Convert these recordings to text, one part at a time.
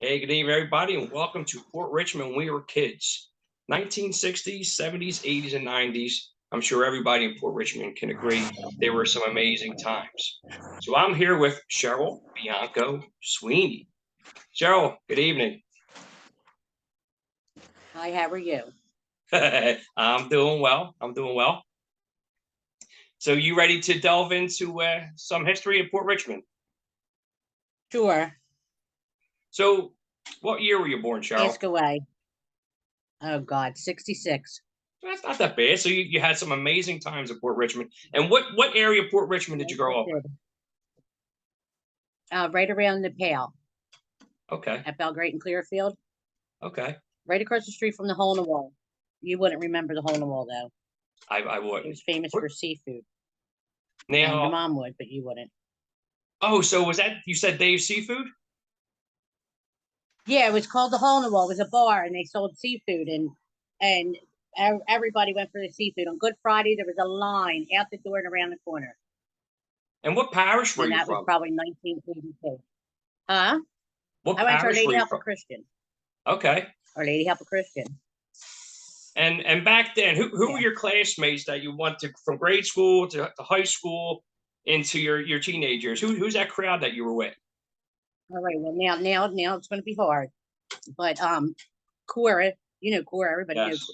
Hey, good evening, everybody, and welcome to Port Richmond when we were kids. 1960s, 70s, 80s, and 90s. I'm sure everybody in Port Richmond can agree there were some amazing times. So I'm here with Cheryl, Bianco, Sweeney. Cheryl, good evening. Hi, how are you? I'm doing well. I'm doing well. So you ready to delve into some history of Port Richmond? Sure. So what year were you born, Cheryl? Ask away. Oh, God, 66. That's not that bad. So you had some amazing times at Port Richmond. And what area of Port Richmond did you Yes, grow up I in? did. Right around the Pale Okay. at Belgrade and Clearfield, Okay. right across the street from the Hole in the Wall. You wouldn't remember the Hole in the Wall, though. I It wouldn't. was famous What- for seafood. And your Now, mom would, but you wouldn't. oh, so was that you said Dave's Seafood? Yeah, it was called the Hole in the Wall. It was a bar, and they sold seafood, and everybody went for the seafood. On Good Friday, there was a line out the door and around the corner, And what parish were and you that was from? probably 1982. Huh? What I went to Our parish were Lady you Help a from? Christian. Okay. Our Lady Help a Christian. And back then, who were Yeah. your classmates that you went to from grade school to high school into your teenage years? Who's that crowd that you were with? All right. Well, now it's going to be hard. But Cora, you know Cora. Everybody Yes.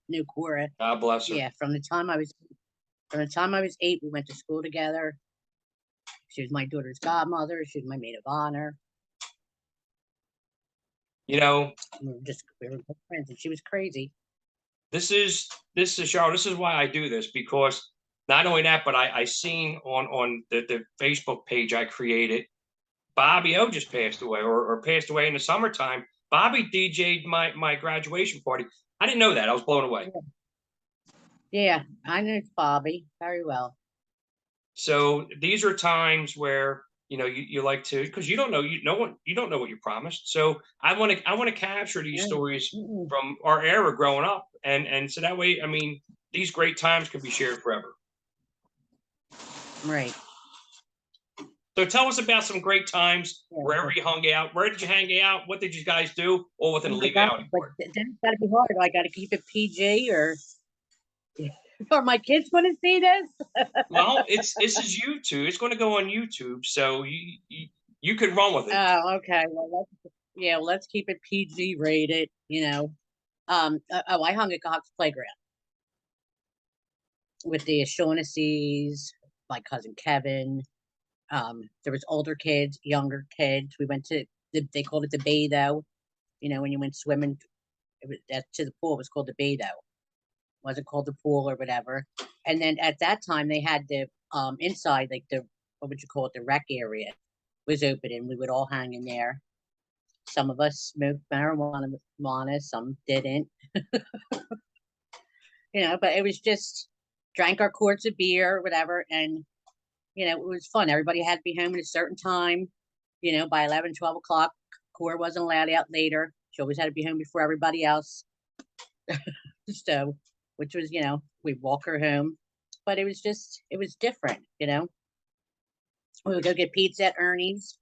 knew Cora. God bless her. Yeah. From the time I was 8, we went to school together. She was my daughter's godmother. She was my maid of honor. You know, We were good friends, and she was crazy. this is Cheryl. This is why I do this, because not only that, but I seen on the Facebook page I created, Bobby O just passed away, or passed away in the summertime. Bobby DJ'd my graduation party. I didn't know that. I was blown away. Yeah, I knew Bobby very well. So these are times where you like to, because you don't know, you don't know what you promised. So I want to capture these stories Mm-mm. from our era growing up, and so that way, I mean, these great times can be shared forever. Right. So tell us about some great times Yeah. wherever you hung out. Where did you hang out? What did you guys do? All within Oh a my God! legality But part. then it's got to be hard. I got to keep it PG, or are my kids going to see this? Well, this is YouTube. It's going to go on YouTube, so you can run with it. Oh, okay. Well, let's keep it PG rated. I hung at Cox Playground with the O'Shaughnessy's, my cousin Kevin. There was older kids, younger kids. We went to they called it the Batho. When you went swimming, to the pool. It was called the Batho. It wasn't called the pool or whatever. And then at that time, they had the inside, like the what would you call it, the rec area was open, and we would all hang in there. Some of us smoked marijuana, some didn't. But it was just drank our quarts of beer, whatever, and it was fun. Everybody had to be home at a certain time. By 11, 12 o'clock. Cora wasn't allowed out later. She always had to be home before everybody else. So, which was, we'd walk her home. But it was different. We would go get pizza at Ernie's.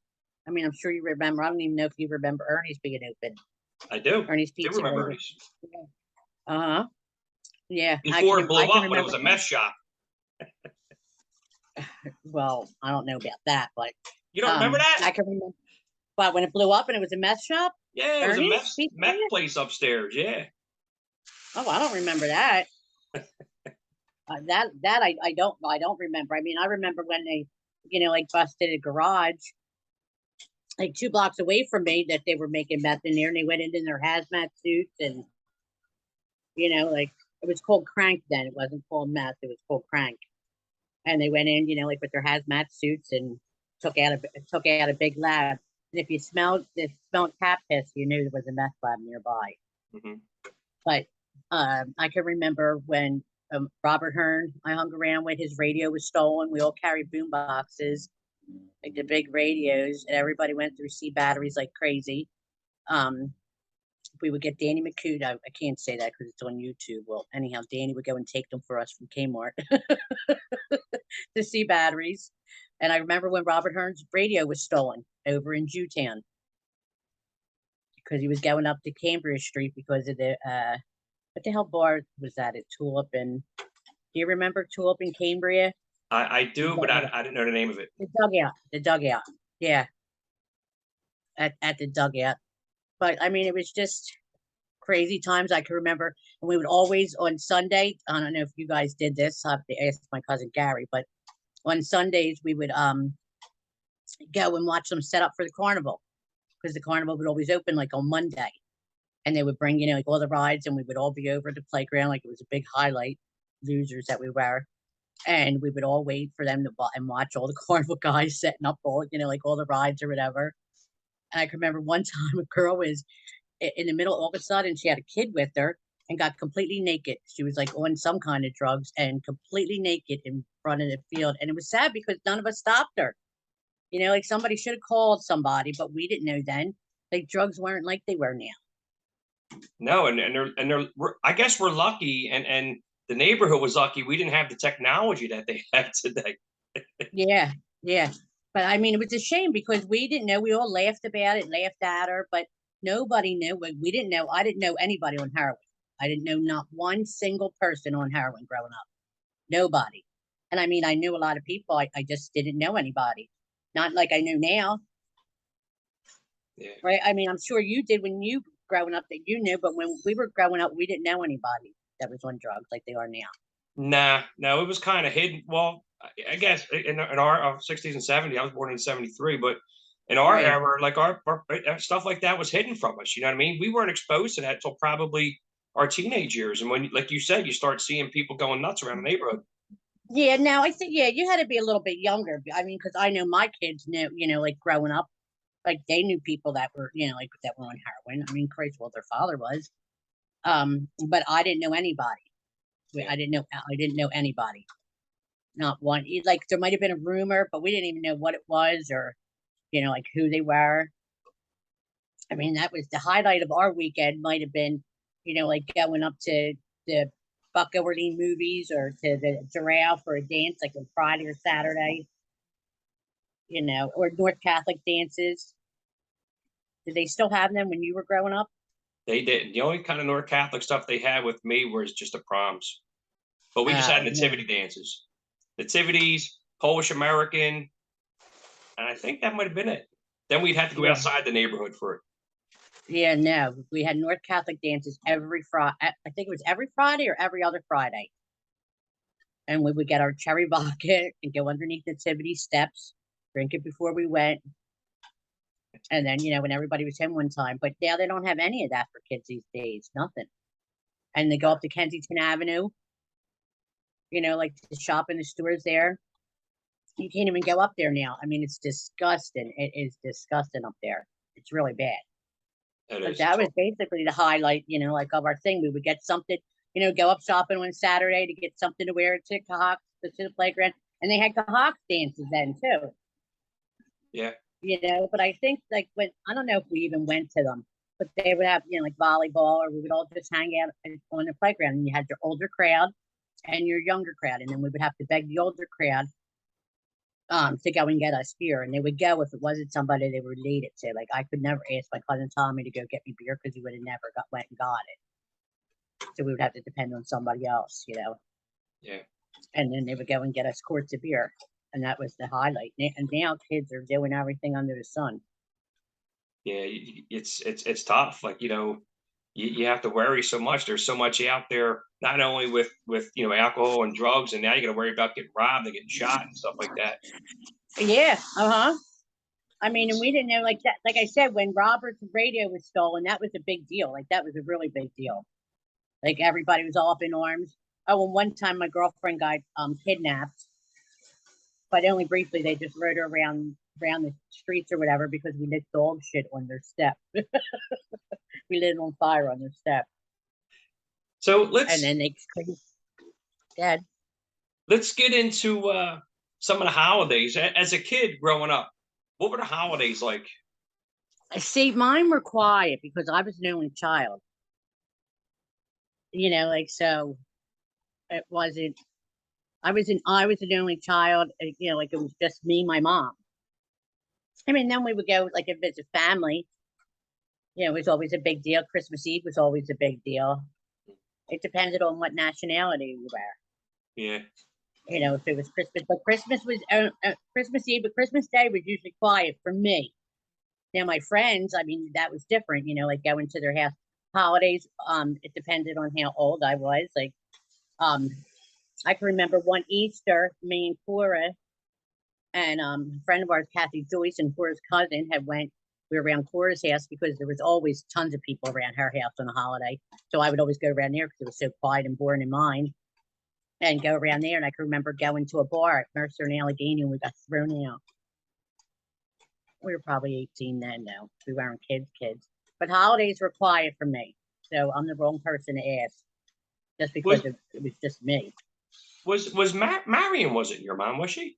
I mean, I'm sure you remember. I don't even know if you remember Ernie's being open. I do. Ernie's Do Pizza. remember Ernie's. Uh-huh. Yeah. Before it blew I can up when it was a remember. mess shop. Well, I don't know about that, but You don't remember that? I can remember. But when it blew up and it was a mess shop? Yeah, it was a Ernie's meth place upstairs. Yeah. Oh, I don't remember that. That I don't remember. I mean, I remember when they, like busted a garage like 2 blocks away from me, that they were making meth in there, and they went in their hazmat suits, and like it was called crank then. It wasn't called meth. It was called crank. And they went in, like with their hazmat suits, and took out a big lab. And if you smelled cat piss, you knew there was a meth lab nearby. Mm-hmm. But I can remember when Robert Hearn, I hung around with, his radio was stolen. We all carried boom boxes, like the big radios, and everybody went through C batteries like crazy. We would get Danny McCood. I can't say that because it's on YouTube. Well, anyhow, Danny would go and take them for us from Kmart to see batteries. And I remember when Robert Hearn's radio was stolen over in Jewtown. because he was going up to Cambridge Street because of the what the hell bar was that at Tulip? And do you remember Tulip in Cambria? I The do, but I didn't know the name of it. the dugout, yeah, at the dugout. But I mean, it was just crazy times. I can remember, and we would always on Sunday. I don't know if you guys did this. I have to ask my cousin Gary, but on Sundays we would go and watch them set up for the carnival because the carnival would always open like on Monday, and they would bring like all the rides, and we would all be over at the playground like it was a big highlight. Losers that we were, and we would all wait for them to and watch all the carnival guys setting up all like all the rides or whatever. And I can remember one time a girl was in the middle all of a sudden she had a kid with her and got completely naked. She was like on some kind of drugs and completely naked in front of the field. And it was sad because none of us stopped her. Like somebody should have called somebody, but we didn't know then. Like drugs weren't like they were now. No, I guess we're lucky, and the neighborhood was lucky. We didn't have the technology that they have today. Yeah, yeah. But I mean, it was a shame because we didn't know. We all laughed about it, laughed at her, but nobody knew. We didn't know. I didn't know anybody on heroin. I didn't know not one single person on heroin growing up. Nobody. And I mean, I knew a lot of people. I just didn't know anybody. Not like I know now. Yeah. Right? I mean, I'm sure you did when you growing up that you knew, but when we were growing up, we didn't know anybody that was on drugs like they are now. Nah, no, it was kind of hidden. Well, I guess in our 60s and 70s, I was born in 73, but in our Right. era, like our stuff like that was hidden from us. You know what I mean? We weren't exposed to that until probably our teenage years. And when, like you said, you start seeing people going nuts around the neighborhood. Yeah, now I think you had to be a little bit younger. I mean, because I know my kids knew, like growing up, like they knew people that were, like that were on heroin. I mean, crazy what their father was. But I didn't know anybody. Yeah. I didn't know anybody. Not one. Like there might have been a rumor, but we didn't even know what it was or, like who they were. I mean, that was the highlight of our weekend. Might have been, like going up to the Buck Overly movies or to the Giraffe for a dance, like on Friday or Saturday. Or North Catholic dances. Did they still have them when you were growing up? They didn't. The only kind of North Catholic stuff they had with me was just the proms. But we just had Oh, no. nativity dances, nativities, Polish American, and I think that might have been it. Then we'd have to go Yeah. outside the neighborhood for it. Yeah, no. We had North Catholic dances every Friday. I think it was every Friday or every other Friday. And we would get our cherry vodka and go underneath nativity steps, drink it before we went. And then, when everybody was in one time. But now they don't have any of that for kids these days. Nothing. And they go up to Kensington Avenue, like to shop in the stores there. You can't even go up there now. I mean, it's disgusting. It is disgusting up there. It's really bad. But that was basically the highlight, like of our thing. We would get something, go up shopping on Saturday to get something to wear to Cahock, to the playground. And they had Cahock dances then too. Yeah. But I think like I don't know if we even went to them, but they would have, like volleyball, or we would all just hang out on the playground, and you had your older crowd and your younger crowd. And then we would have to beg the older crowd to go and get us beer, and they would go if it wasn't somebody they were related to. Like I could never ask my cousin Tommy to go get me beer because he would have never went and got it. So we would have to depend on somebody else, Yeah. And then they would go and get us quarts of beer, and that was the highlight. And now kids are doing everything under the sun. Yeah, it's tough. Like you have to worry so much. There's so much out there, not only with alcohol and drugs, and now you got to worry about getting robbed and getting shot and stuff like that. Yeah. I mean, and we didn't know like that. Like I said, when Robert's radio was stolen, that was a big deal. Like that was a really big deal. Like everybody was all up in arms. Oh, and one time my girlfriend got kidnapped, but only briefly. They just rode her around the streets or whatever because we lit dog shit on their step. We lit it on fire on their step. So and then they dead. Let's get into some of the holidays. As a kid growing up, what were the holidays like? See, mine were quiet because I was an only child. Like so, it wasn't. I was an only child. Like it was just me, my mom. I mean, then we would go like if it's a family. It was always a big deal. Christmas Eve was always a big deal. It depended on what nationality you were. Yeah. If it was Christmas, but Christmas was Christmas Eve, but Christmas Day was usually quiet for me. Now my friends, I mean, that was different. Like going to their house. Holidays, it depended on how old I was. Like, I can remember one Easter, me and Cora and a friend of ours, Kathy Joyce, and Cora's cousin had went. We were around Cora's house because there was always tons of people around her house on a holiday. So I would always go around there because it was so quiet and boring in mine, and go around there. And I can remember going to a bar at Mercer and Allegheny, and we got thrown out. We were probably 18 then, though. We weren't kids. But holidays were quiet for me, so I'm the wrong person to ask, just because it was just me. Was Marion wasn't your mom, was she?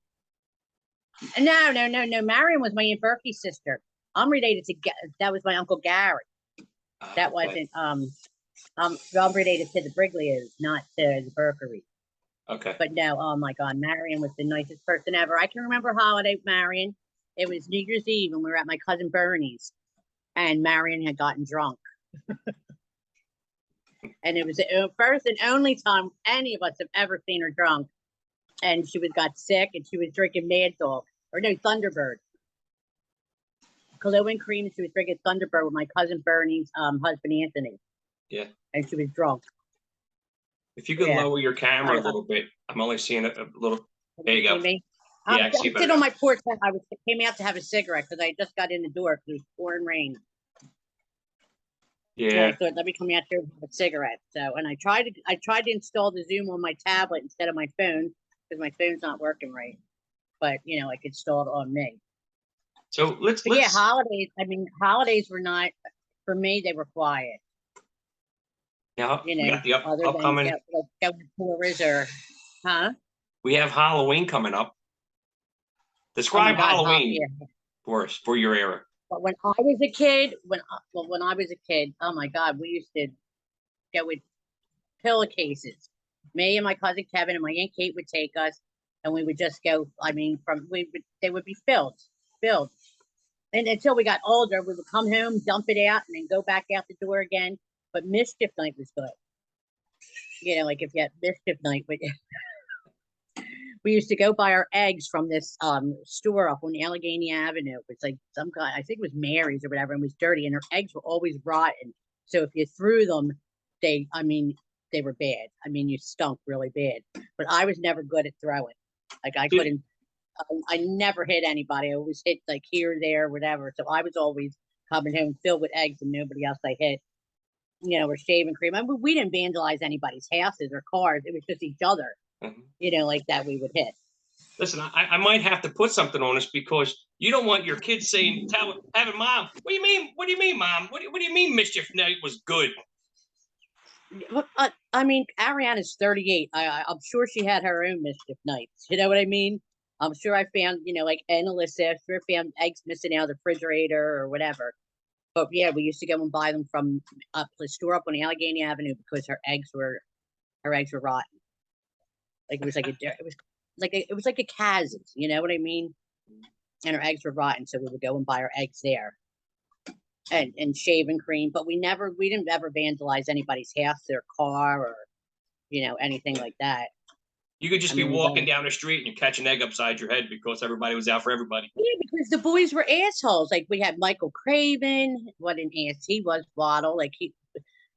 No. Marion was my Aunt Berkey's sister. I'm related to that was my Uncle Gary. That wasn't I'm related to the Briglios, not to the Berkery. Okay. But no, oh my God, Marion was the nicest person ever. I can remember holiday with Marion. It was New Year's Eve and we were at my cousin Bernie's, and Marion had gotten drunk. And it was the first and only time any of us have ever seen her drunk. And she got sick and she was drinking Mad Dog, or no, Thunderbird. Kahlua and cream, and she was drinking Thunderbird with my cousin Bernie's husband Anthony. Yeah. And she was drunk. If you could lower your camera a little bit, I'm only seeing a little. There you go. Yeah, I'm sitting on my porch. I came out to have a cigarette because I just got in the door because it was pouring rain. Yeah. I thought, let me come out here and have a cigarette. So, and I tried to install the Zoom on my tablet instead of my phone because my phone's not working right. But I could install it on me. So let's yeah, holidays. I mean, holidays were not for me. They were quiet. Yeah, we got the upcoming. Like going to tours or, huh? We have Halloween coming up. Describe Halloween for your era. But when I was a kid, oh my God, we used to go with pillowcases. Me and my cousin Kevin and my Aunt Kate would take us, and we would just go. I mean, they would be filled, and until we got older, we would come home, dump it out, and then go back out the door again. But mischief night was good. Like if you had mischief night, but we used to go buy our eggs from this store up on Allegheny Avenue. It was like some kind, I think it was Mary's or whatever, and it was dirty, and her eggs were always rotten. So if you threw them, they were bad. I mean, you stunk really bad. But I was never good at throwing. Like I couldn't, I never hit anybody. I always hit like here, there, whatever. So I was always coming home filled with eggs and nobody else I hit. Or shaving cream. I mean, we didn't vandalize anybody's houses or cars. It was just each other. Mm-hmm. Like that we would hit. Listen, I might have to put something on this because you don't want your kids having mom. What do you mean? What do you mean, mom? What do you mean mischief night was good? I mean, Ariana's 38. I'm sure she had her own mischief nights. You know what I mean? I'm sure I found, like Alyssa, sure found eggs missing out of the refrigerator or whatever. But yeah, we used to go and buy them from the store up on Allegheny Avenue because her eggs were rotten. Like it was like a Kaz's, you know what I mean? And her eggs were rotten, so we would go and buy our eggs there. And shaving cream, but we didn't ever vandalize anybody's house, their car, or anything like that. You could just be walking down the street and you catch an egg upside your head because everybody was out for everybody. Yeah, because the boys were assholes. Like we had Michael Craven, what an ass he was, Waddle. Like he,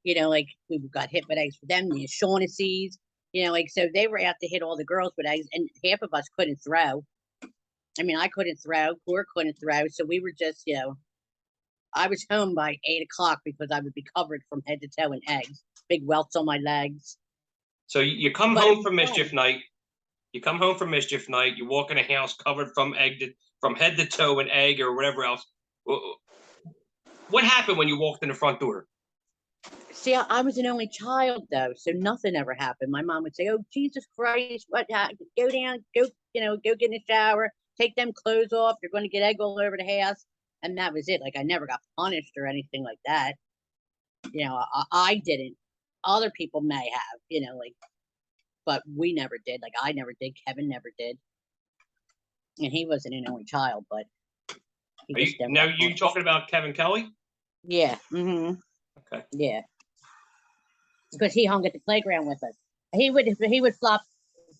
like we got hit with eggs for them. The Shaughnessy's, like so they were out to hit all the girls with eggs, and half of us couldn't throw. I mean, I couldn't throw, Cora couldn't throw, so we were just, I was home by 8 o'clock because I would be covered from head to toe in eggs, big welts on my legs. So you come home from mischief night. You come home from mischief night. You walk in a house covered from head to toe in egg or whatever else. What happened when you walked in the front door? See, I was an only child though, so nothing ever happened. My mom would say, "Oh, Jesus Christ, what? Go down, go get in the shower, take them clothes off. You're going to get egg all over the house." And that was it. Like I never got punished or anything like that. I didn't. Other people may have, but we never did. Like I never did. Kevin never did. And he wasn't an only child, but you talking about Kevin Kelly? Yeah. Okay. Yeah. Because he hung at the playground with us. He would flop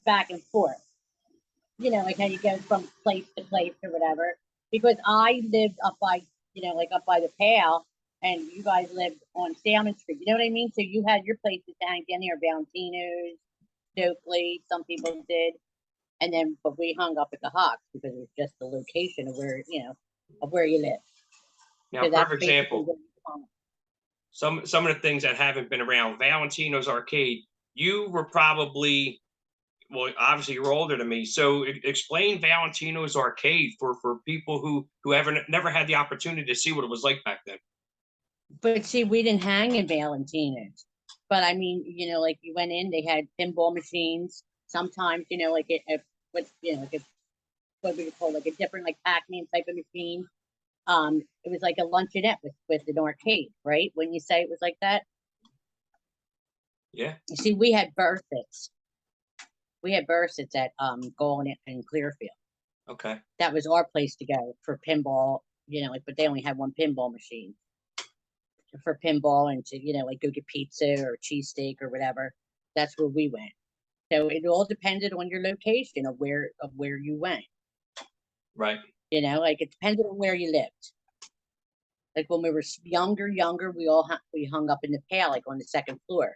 back and forth. Like how you go from place to place or whatever. Because I lived up by, like up by the Pale, and you guys lived on Salmon Street. You know what I mean? So you had your places to hang down here, Valentino's, Stokely. Some people did, and then but we hung up at the Hawks because it was just the location of where of where you live. Now, So that's perfect basically example. what we hung. Some of the things that haven't been around. Valentino's Arcade. You were probably, well, obviously you're older than me. So explain Valentino's Arcade for people who haven't never had the opportunity to see what it was like back then. But see, we didn't hang in Valentina's. But I mean, like you went in, they had pinball machines. Sometimes, like what we call like a different like Pac-Man type of machine. It was like a luncheonette with an arcade, right? When you say it was like that. Yeah. You see, we had Bursett's. We had Bursett's at Golden and Clearfield. Okay. That was our place to go for pinball, but they only had one pinball machine for pinball and to, like go get pizza or cheesesteak or whatever. That's where we went. So it all depended on your location of where you went. Right. Like it depended on where you lived. Like when we were younger, we hung up in the Pale, like on the second floor.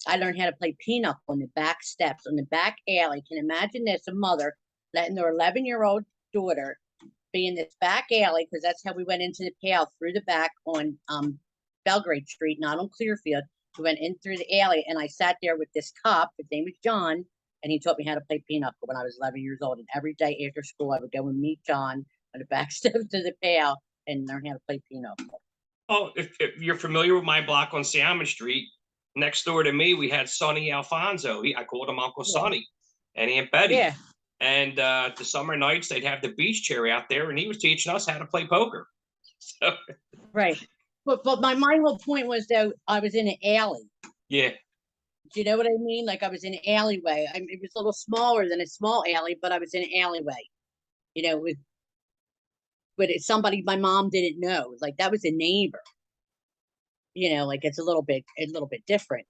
I learned how to play pinochle on the back steps, on the back alley. Can you imagine this? A mother letting their 11-year-old daughter be in this back alley, because that's how we went into the Pale, through the back on Belgrade Street, not on Clearfield. We went in through the alley, and I sat there with this cop. His name was John, and he taught me how to play pinochle when I was 11 years old. And every day after school, I would go and meet John on the back steps of the Pale and learn how to play pinochle. Oh, if you're familiar with my block on Salmon Street, next door to me, we had Sonny Alfonso. I called him Uncle Sonny, and Aunt Betty. Yeah. And the summer nights, they'd have the beach chair out there, and he was teaching us how to play poker. So. Right. But my whole point was, though, I was in an alley. Yeah. Do you know what I mean? Like I was in an alleyway. It was a little smaller than a small alley, but I was in an alleyway. But it's somebody my mom didn't know. Like that was a neighbor. Like it's a little bit different.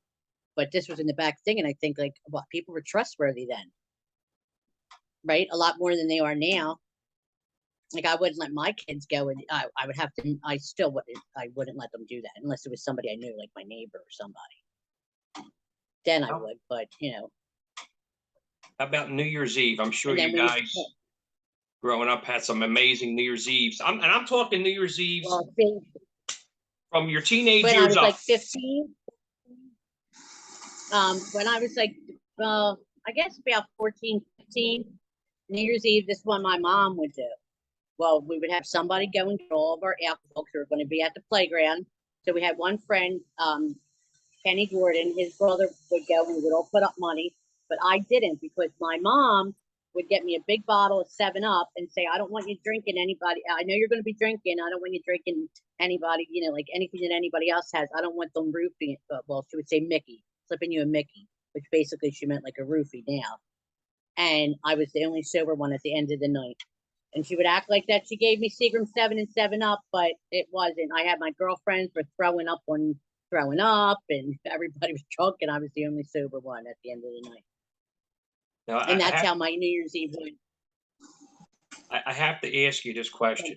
But this was in the back thing, and I think like what people were trustworthy then, right? A lot more than they are now. Like I wouldn't let my kids go, and I would have to. I still wouldn't. I wouldn't let them do that unless it was somebody I knew, like my neighbor or somebody. Then I would, but How about New Year's Eve? I'm sure you we guys growing up had some amazing New Year's Eves. I'm talking New Year's Eves from your teenage when years I was up. like 15. When I was like, I guess about 14, 15, New Year's Eve, this one my mom would do. Well, we would have somebody go and get all of our alcohol because we were going to be at the playground. So we had one friend, Kenny Gordon, his brother would go and we would all put up money. But I didn't, because my mom would get me a big bottle of 7-Up and say, I don't want you drinking anybody. I know you're going to be drinking. I don't want you drinking anybody, like anything that anybody else has. I don't want them roofing. Well, she would say Mickey, slipping you a Mickey, which basically she meant like a roofie now. And I was the only sober one at the end of the night. And she would act like that she gave me Seagram 7 and 7-Up, but it wasn't. I had my girlfriends were throwing up, and everybody was drunk, and I was the only sober one at the end of the night. Now, and that's how my New Year's Eve went. I have to ask you this question.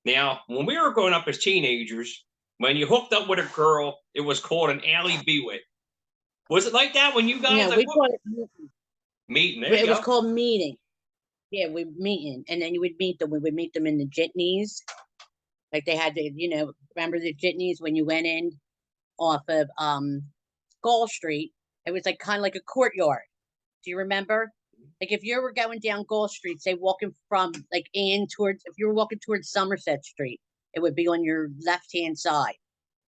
Now, when we were growing up as teenagers, when you hooked up with a girl, it was called an alley be-wit. Was it like that when you guys? No, we called it meeting. It was called meeting. Yeah, we meeting, and then you would meet them. We would meet them in the jitneys. Like they had to, remember the jitneys when you went in off of Gall Street? It was like kind of like a courtyard. Do you remember? Like if you were going down Gall Street, say walking from like if you were walking towards Somerset Street, it would be on your left-hand side.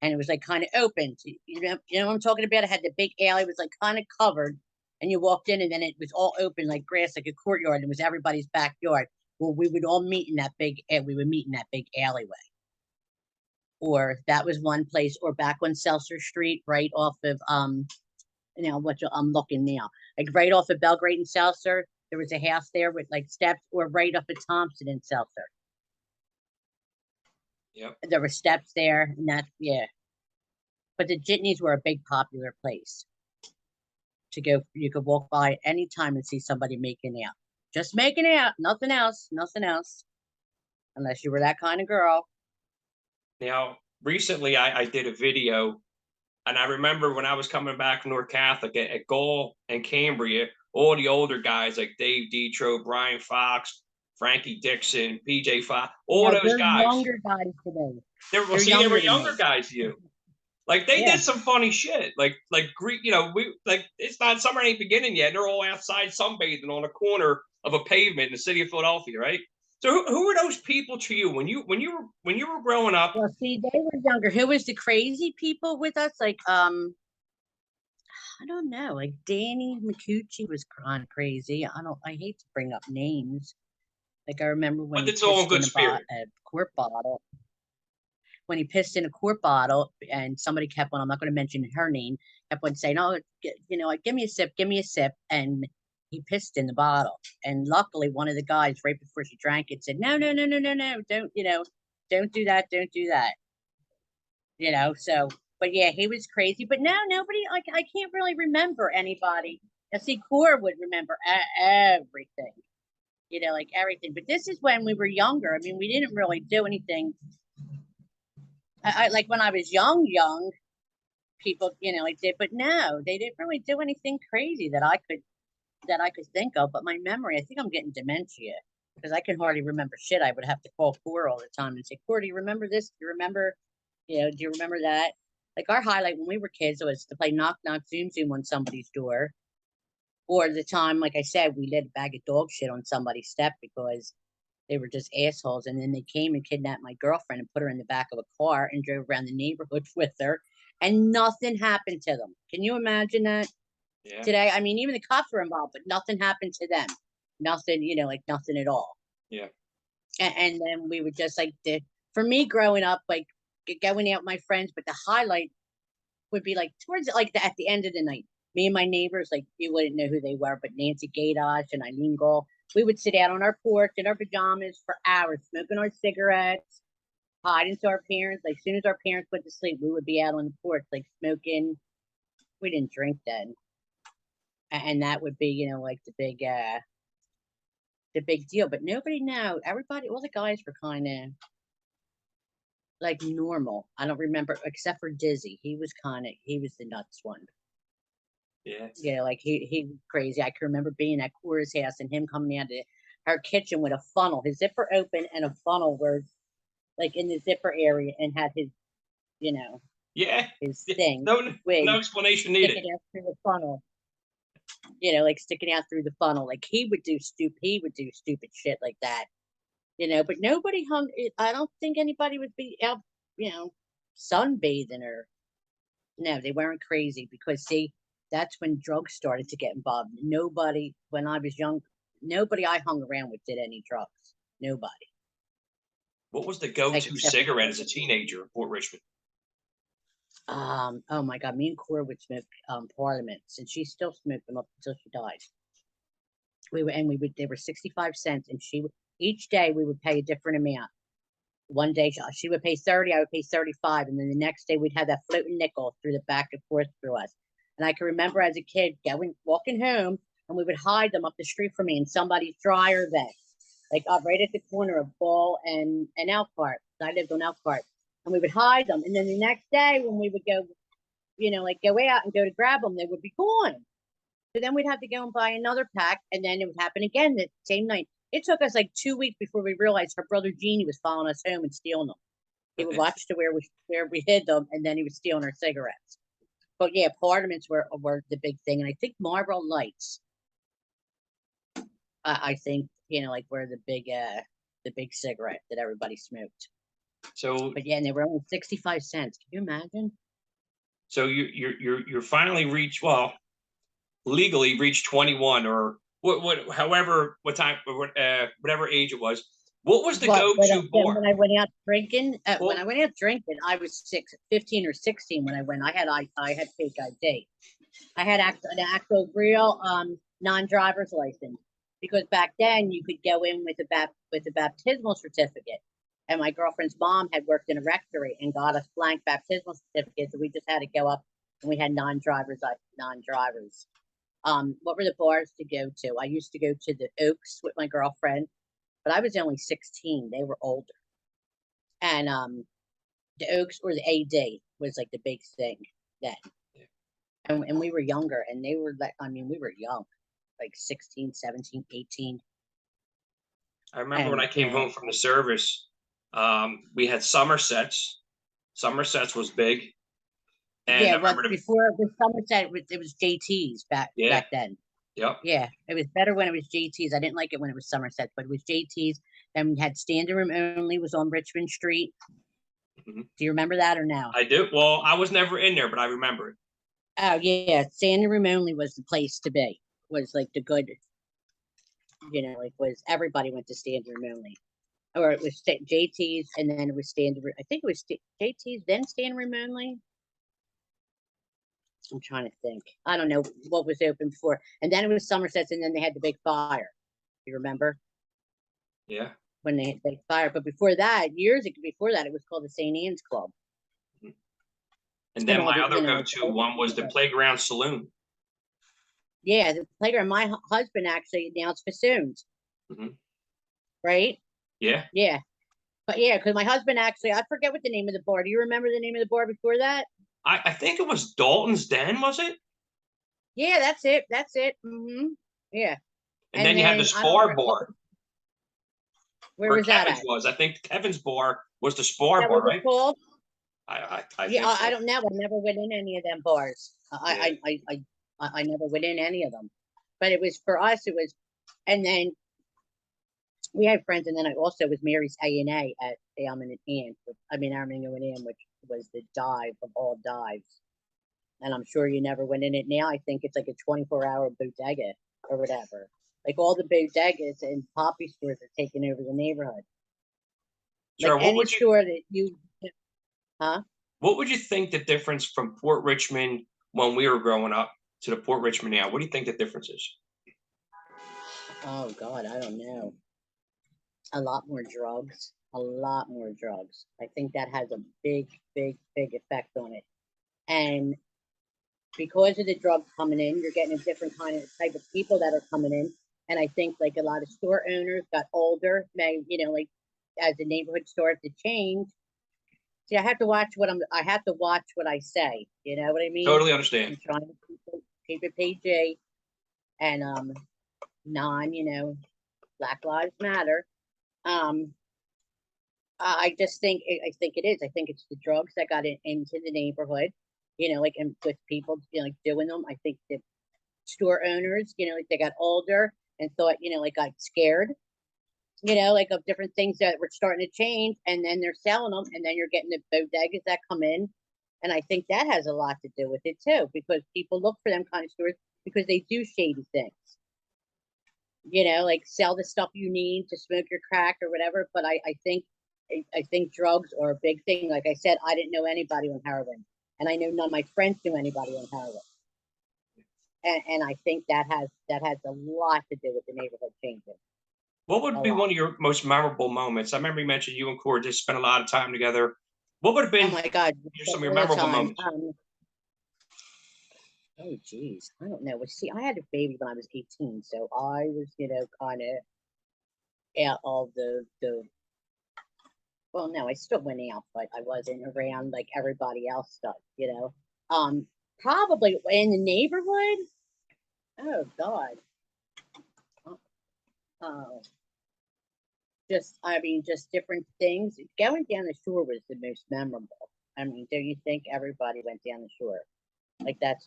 And it was like kind of open. You know what I'm talking about? It had the big alley. It was like kind of covered. And you walked in, and then it was all open like grass, like a courtyard. It was everybody's backyard. Well, we would all meet in that big alleyway. Or that was one place, or back on Seltzer Street, right off of I'm looking now, like right off of Belgrade and Seltzer. There was a house there with like steps, or right up at Thompson and Seltzer. Yep. There were steps there, and that, yeah. But the jitneys were a big popular place to go. You could walk by any time and see somebody making out, just making out, nothing else, nothing else, unless you were that kind of girl. Now, recently I did a video, and I remember when I was coming back from North Catholic at Gaul and Cambria, all the older guys like Dave Detro, Brian Fox, Frankie Dixon, PJ Fox, all No, those they're guys. younger guys today. Well, They're see, they were younger than younger me. guys. You like they Yeah. did some funny shit. Like Greek, we like it's not summer ain't beginning yet. They're all outside sunbathing on a corner of a pavement in the city of Philadelphia, right? So who were those people to you when you were growing up? Well, see, they were younger. Who was the crazy people with us? Like, I don't know. Like Danny McCucci was kind of crazy. I hate to bring up names. Like I remember when But he it's all in pissed in good spirit. a quart bottle. When he pissed in a quart bottle, and somebody kept on. I'm not going to mention her name. Kept on saying, "Oh, like, give me a sip, give me a sip," and he pissed in the bottle. And luckily, one of the guys, right before she drank it, said, "No, no, no, no, no, no, don't, don't do that, don't do that." So, but yeah, he was crazy. But no, nobody, like, I can't really remember anybody. Now, see, Core would remember everything, like everything. But this is when we were younger. I mean, we didn't really do anything. I like when I was young, people, like did, but no, they didn't really do anything crazy that I could think of. But my memory, I think I'm getting dementia because I can hardly remember shit. I would have to call Core all the time and say, Core, do you remember this? Do you remember, do you remember that? Like our highlight when we were kids was to play knock knock zoom zoom on somebody's door. Or the time, like I said, we lit a bag of dog shit on somebody's step because they were just assholes. And then they came and kidnapped my girlfriend and put her in the back of a car and drove around the neighborhood with her. And nothing happened to them. Can you imagine that? Yeah. Today, I mean, even the cops were involved, but nothing happened to them. Nothing, like nothing at all. Yeah. And then we would just like, for me growing up, like going out with my friends, but the highlight would be like towards like at the end of the night. Me and my neighbors, like you wouldn't know who they were, but Nancy Gaydosh and Eileen Gall, we would sit out on our porch in our pajamas for hours, smoking our cigarettes, hiding to our parents. Like as soon as our parents went to sleep, we would be out on the porch, like smoking. We didn't drink then, and that would be, like the big deal. But nobody now. Everybody, all the guys were kind of like normal. I don't remember except for Dizzy. He was the nuts one. Yeah. Like he was crazy. I can remember being at Cora's house and him coming out of her kitchen with a funnel, his zipper open and a funnel was like in the zipper area and had his, you know, Yeah. his thing, No, his wig no explanation needed. sticking out through the funnel, like sticking out through the funnel. Like he would do stupid shit like that, but nobody hung. I don't think anybody would be out, you know, sunbathing or no, they weren't crazy because see, that's when drugs started to get involved. Nobody, when I was young, nobody I hung around with did any drugs. Nobody, What was the like go-to except for cigarette as a teenager in Port Richmond? oh my god, me and Cora would smoke parliaments, and she still smoked them up until she died. They were 65 cents, and each day we would pay a different amount. One day she would pay 30, I would pay 35, and then the next day we'd have that floating nickel through the back and forth through us. And I can remember as a kid walking home, and we would hide them up the street from me in somebody's dryer vent, like up right at the corner of Ball and Elkhart. I lived on Elkhart, and we would hide them. And then the next day when we would go, like go out and go to grab them, they would be gone. So then we'd have to go and buy another pack, and then it would happen again the same night. It took us like 2 weeks before we realized her brother Jeannie was following us home and stealing them. He would watch to where we hid them, and then he was stealing our cigarettes. But yeah, parliaments were the big thing, and I think Marlboro Lights. I think like were the big cigarette that everybody smoked. So, But yeah, and they were only 65 cents. Can you imagine? so you're finally reached legally reached 21 or however what time whatever age it was. What was the go-to Then bar? when I went out drinking, Well, I was 15 or 16 when I went. I had fake ID. I had an actual real non-driver's license because back then you could go in with a baptismal certificate, And my girlfriend's mom had worked in a rectory and got us blank baptismal certificates. And we just had to go up, and we had non-drivers. What were the bars to go to? I used to go to the Oaks with my girlfriend, but I was only 16. They were older. And the Oaks or the AD was like the big thing then. And we were younger, and they were like, I mean, we were young, like 16, 17, 18. I remember when I came home from the service, we had Somersets. Somersets was big. And yeah, well, before it was Somerset, it was JT's back then. Yep. Yeah, it was better when it was JT's. I didn't like it when it was Somerset, but it was JT's. Then we had standing room only, was on Richmond Street. Mm-hmm. Do you remember that or no? I do. Well, I was never in there, but I remember it. Oh yeah, standing room only was the place to be. Was like the good, like was everybody went to standing room only, or it was JT's, and then it was standing room. I think it was JT's, then standing room only. I'm trying to think. I don't know what was open before, and then it was Somerset's, and then they had the big fire. You remember? Yeah. When they had the big fire, but before that, before that, it was called the St. Anne's Club. And then my other go-to one was the Playground Saloon. Yeah, the playground. My husband actually announced bassoons. Mm-hmm. Right? Yeah. Yeah. But yeah, because my husband actually, I forget what the name of the bar. Do you remember the name of the bar before that? I think it was Dalton's Den, was it? Yeah, that's it. That's it. Mm-hmm. Yeah. And then you had the Spar Bar. Where was Kevin's that? Was. I think Kevin's bar was the Spar Bar, right? Called? I think so. I don't know. I never went in any of them bars. I never went in any of them. But it was for us. It was, and then we had friends, and then I also was Mary's A&A at Alman and Ann. Alman and Ann, which was the dive of all dives. And I'm sure you never went in it. Now I think it's like a 24-hour bodega or whatever. Like all the bodegas and poppy stores are taking over the neighborhood. Sure. Like any store that you, What would you think the difference from Port Richmond when we were growing up to the Port Richmond now? What do you think the difference is? Oh God, I don't know. A lot more drugs. A lot more drugs. I think that has a big effect on it. And because of the drugs coming in, you're getting a different type of people that are coming in. And I think like a lot of store owners got older, like as the neighborhood started to change. See, I have to watch what I say. You know what I mean? Totally understand. I'm trying to keep it PG and Black Lives Matter. I just think it is. I think it's the drugs that got into the neighborhood, and with people, like doing them. I think the store owners, like they got older and thought, like got scared, like of different things that were starting to change, and then they're selling them, and then you're getting the bodegas that come in, and I think that has a lot to do with it too, because people look for them kind of stores because they do shady things. Like sell the stuff you need to smoke your crack or whatever. But I think drugs are a big thing. Like I said, I didn't know anybody on heroin, and I know none of my friends knew anybody on heroin. And I think that has a lot to do with the neighborhood changing. What would be one of your most memorable moments? I remember you mentioned you and Cord just spent a lot of time together. What would have been? Oh my God, some of your memorable moments? Oh geez, I don't know. Well, see, I had a baby when I was 18, so I was, kind of out of the. Well, no, I still went out, but I wasn't around like everybody else stuff, Probably in the neighborhood. Oh God. Oh. Just different things. Going down the shore was the most memorable. Do you think everybody went down the shore? Like that's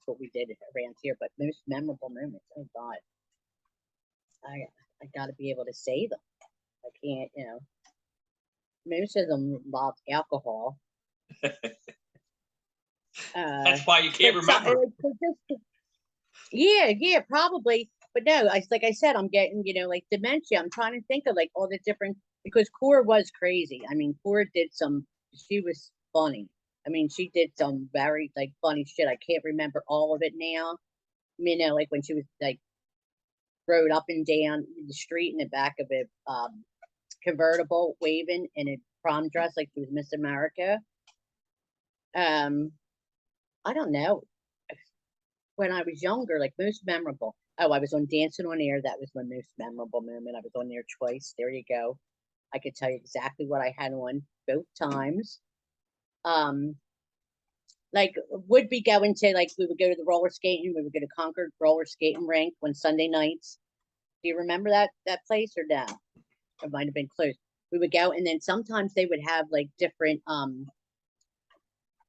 what we did around here. But most memorable moments, oh God, I got to be able to say them. I can't, most of them involved alcohol. That's why you can't remember. Yeah, probably. But no, like I said, I'm getting, like dementia. I'm trying to think of like all the different, because Cora was crazy. Cora she was funny. She did some very like funny shit. I can't remember all of it now. Like when she was like rode up and down the street in the back of a convertible waving in a prom dress like she was Miss America. I don't know. When I was younger, like most memorable. Oh, I was on Dancing on Air. That was my most memorable moment. I was on there twice. There you go. I could tell you exactly what I had on both times. Like would be going to like we would go to the roller skating. We would go to Concord roller skating rink on Sunday nights. Do you remember that place or no? It might have been closed. We would go, and then sometimes they would have like different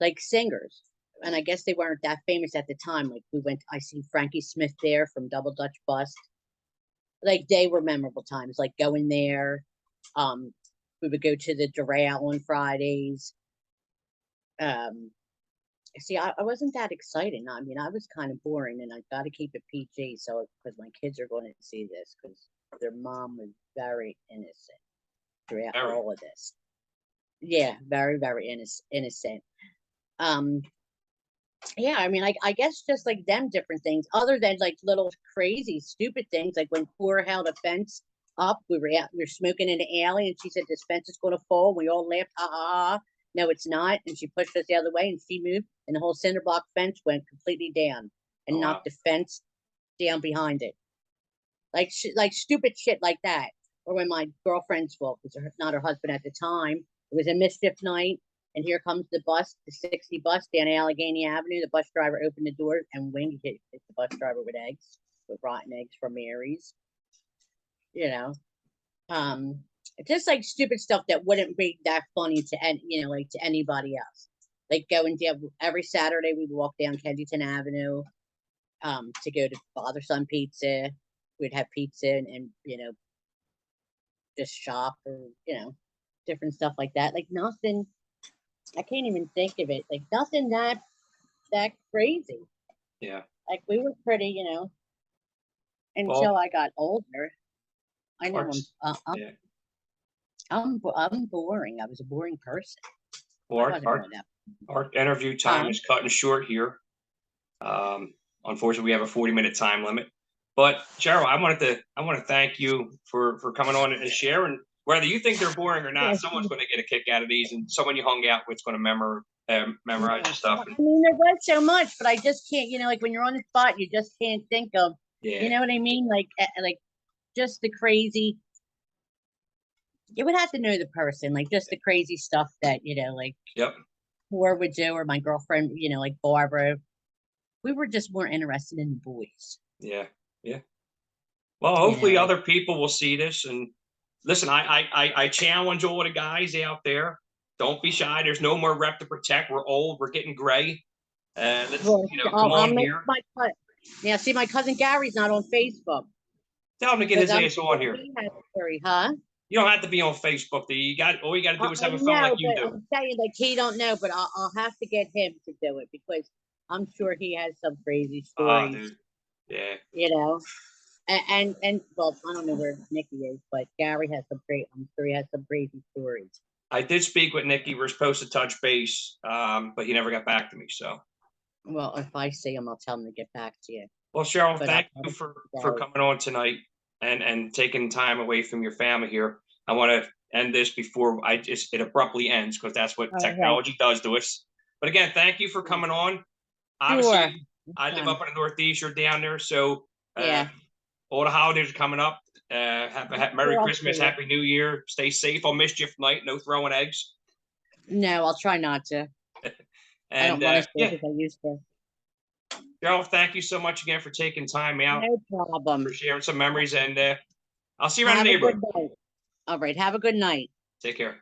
like singers, and I guess they weren't that famous at the time. Like I seen Frankie Smith there from Double Dutch Bust. Like they were memorable times. Like going there. We would go to the Doral on Fridays. See, I wasn't that exciting. I mean, I was kind of boring, and I got to keep it PG. So, because my kids are going to see this, because their mom was very innocent throughout all of this. Yeah, very, very innocent. Yeah, I mean, I guess just like them different things, other than like little crazy, stupid things, like when Cora held a fence up, we were smoking in the alley, and she said this fence is going to fall. We all laughed, ha ha ha. No, it's not. And she pushed us the other way, and she moved, and the whole cinder block fence went completely down and knocked the fence down behind it. Like stupid shit like that. Or when my girlfriend's fault, was not her husband at the time, it was a mischief night, and here comes the bus, the 60 bus down Allegheny Avenue. The bus driver opened the door, and wing hit the bus driver with eggs, with rotten eggs from Mary's. You know, just like stupid stuff that wouldn't be that funny to like to anybody else. Like going down every Saturday, we'd walk down Kensington Avenue to go to Father Son Pizza. We'd have pizza and just shop or different stuff like that. Like nothing. I can't even think of it. Like nothing that crazy. Yeah. Like we were pretty, until I got older. I know I'm boring. I was a boring person. Well, our interview time is cutting short here. Unfortunately, we have a 40-minute time limit. But Cheryl, I want to thank you for coming on and sharing. Whether you think they're boring or not, someone's going to get a kick out of these, and someone you hung out with is going to memorize your stuff. I mean, there was so much, but I just can't. Like when you're on the spot, you just can't think of. Yeah. You know what I mean? Like just the crazy. You would have to know the person, like just the crazy stuff that like. Yep. Or would Joe or my girlfriend, like Barbara. We were just more interested in the boys. Yeah. Yeah. Well, hopefully other people will see this and listen. I challenge all the guys out there. Don't be shy. There's no more rep to protect. We're old. We're getting gray. Let's come on here. Now, see, my cousin Gary's not on Facebook. Tell him to get his ass on here. Huh? You don't have to be on Facebook. All you got to do is have a phone like you do. I'm saying, like, he don't know, but I'll have to get him to do it because I'm sure he has some crazy stories. Dude. Yeah. And well, I don't know where Nikki is, but Gary has I'm sure he has some crazy stories. I did speak with Nikki. We're supposed to touch base, but he never got back to me. So. Well, if I see him, I'll tell him to get back to you. Well, Cheryl, thank you for coming on tonight and taking time away from your family here. I want to end this before it abruptly ends because that's what technology does to us. But again, thank you for coming on. Obviously, I live up in the Northeast. You're down there, so all the holidays are coming up. Merry Christmas, Happy New Year. Stay safe on mischief night. No throwing eggs. No, I'll try not to. I don't want to stay as I used to. Cheryl, thank you so much again for taking time out. No problem. For sharing some memories, and I'll see you around the neighborhood. All right. Have a good night. Take care.